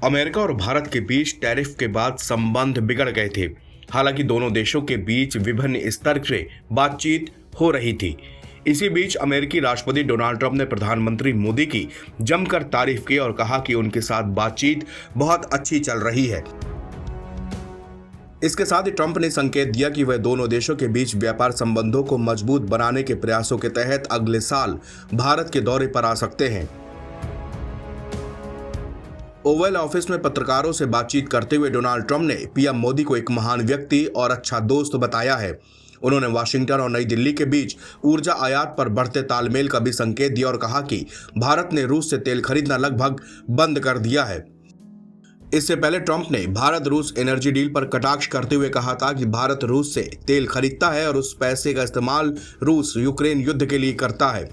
America और भारत के बीच tariff के बाद संबंध बिगड़ गए थे। हालांकि दोनों देशों के बीच विभिन्न स्तर से बातचीत हो रही थी। इसी बीच अमेरिकी राष्ट्रपति डोनाल्ड ट्रंप ने प्रधानमंत्री मोदी की जमकर तारीफ की और कहा कि उनके साथ बातचीत बहुत अच्छी चल रही है। इसके साथ ही ट्रंप ने संकेत दिया कि वह दोनों देशों के बीच व्यापार संबंधों को मजबूत बनाने के प्रयासों के तहत अगले साल भारत के दौरे पर आ सकते हैं। ओवल ऑफिस में पत्रकारों से बातचीत करते हुए डोनाल्ड ट्रंप ने पीएम मोदी को एक महान व्यक्ति और अच्छा दोस्त बताया है। उन्होंने वाशिंगटन और नई दिल्ली के बीच ऊर्जा आयात पर बढ़ते तालमेल का भी संकेत दिया और कहा कि भारत ने रूस से तेल खरीदना लगभग बंद कर दिया है। इससे पहले ट्रंप ने भारत रूस एनर्जी डील पर कटाक्ष करते हुए कहा था कि भारत रूस से तेल खरीदता है और उस पैसे का इस्तेमाल रूस यूक्रेन युद्ध के लिए करता है।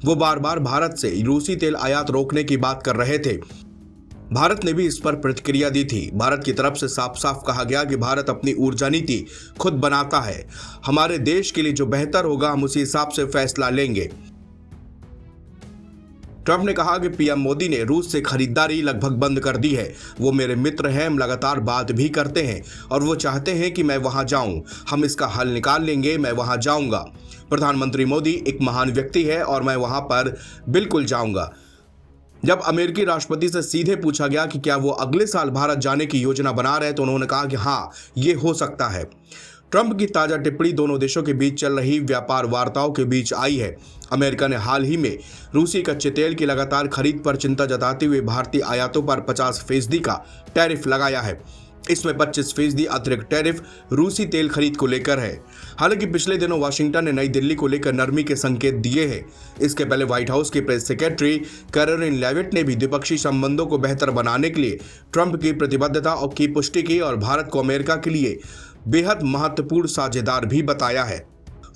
वो बार बार भारत से रूसी तेल आयात रोकने की बात कर रहे थे। भारत ने भी इस पर प्रतिक्रिया दी थी। भारत की तरफ से साफ साफ कहा गया कि भारत अपनी ऊर्जा नीति खुद बनाता है। हमारे देश के लिए जो बेहतर होगा हम उसी हिसाब से फैसला लेंगे। ट्रंप ने कहा कि पीएम मोदी ने रूस से खरीदारी लगभग बंद कर दी है। वो मेरे मित्र हैं, हम लगातार बात भी करते हैं और वो चाहते हैं कि मैं वहां जाऊं। हम इसका हल निकाल लेंगे, मैं वहां जाऊंगा। प्रधानमंत्री मोदी एक महान व्यक्ति है और मैं वहां पर बिल्कुल जाऊंगा। जब अमेरिकी राष्ट्रपति से सीधे पूछा गया कि क्या वो अगले साल भारत जाने की योजना बना रहे हैं तो उन्होंने कहा कि हाँ, ये हो सकता है। ट्रंप की ताजा टिप्पणी दोनों देशों के बीच चल रही व्यापार वार्ताओं के बीच आई है। अमेरिका ने हाल ही में रूसी कच्चे तेल की लगातार खरीद पर चिंता जताते हुए भारतीय आयातों पर 50% का टैरिफ लगाया है। इसमें 25% अतिरिक्त टैरिफ रूसी तेल खरीद को लेकर है। हालांकि पिछले दिनों वाशिंगटन ने नई दिल्ली को लेकर नरमी के संकेत दिए हैं। इसके पहले व्हाइट हाउस की प्रेस सेक्रेटरी कैरोलिन लेविट ने भी द्विपक्षीय संबंधों को बेहतर बनाने के लिए ट्रंप की प्रतिबद्धता की पुष्टि की और भारत को अमेरिका के लिए बेहद महत्वपूर्ण साझेदार भी बताया है।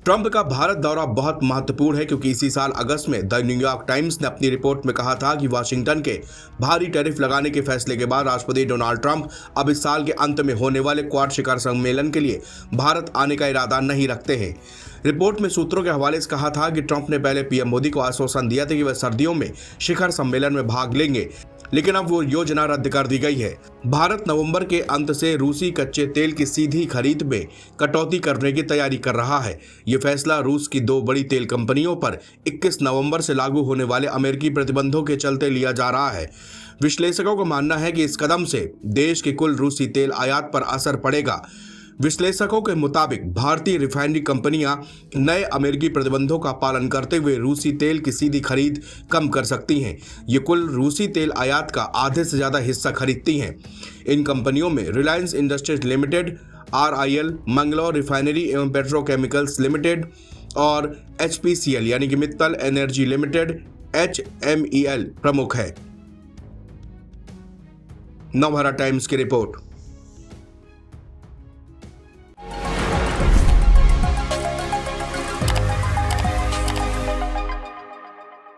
ट्रंप का भारत दौरा बहुत महत्वपूर्ण है क्योंकि इसी साल अगस्त में द न्यूयॉर्क टाइम्स ने अपनी रिपोर्ट में कहा था कि वाशिंगटन के भारी टैरिफ लगाने के फैसले के बाद राष्ट्रपति डोनाल्ड ट्रंप अब इस साल के अंत में होने वाले क्वाड शिखर सम्मेलन के लिए भारत आने का इरादा नहीं रखते हैं। रिपोर्ट में सूत्रों के हवाले से कहा था कि ट्रंप ने पहले पीएम मोदी को आश्वासन दिया था कि वह सर्दियों में शिखर सम्मेलन में भाग लेंगे, लेकिन अब वो योजना रद्द कर दी गई है। भारत नवंबर के अंत से रूसी कच्चे तेल की सीधी खरीद में कटौती करने की तैयारी कर रहा है। ये फैसला रूस की दो बड़ी तेल कंपनियों पर 21 नवंबर से लागू होने वाले अमेरिकी प्रतिबंधों के चलते लिया जा रहा है। विश्लेषकों का मानना है कि इस कदम से देश के कुल रूसी तेल आयात पर असर पड़ेगा। विश्लेषकों के मुताबिक भारतीय रिफाइनरी कंपनियां नए अमेरिकी प्रतिबंधों का पालन करते हुए रूसी तेल की सीधी खरीद कम कर सकती हैं। ये कुल रूसी तेल आयात का आधे से ज्यादा हिस्सा खरीदती हैं। इन कंपनियों में Reliance industries limited, RIL, Mangalore refinery एवं पेट्रोकेमिकल्स लिमिटेड और HPCL यानी कि मित्तल एनर्जी लिमिटेड HMEL प्रमुख है। नवभारत टाइम्स की रिपोर्ट।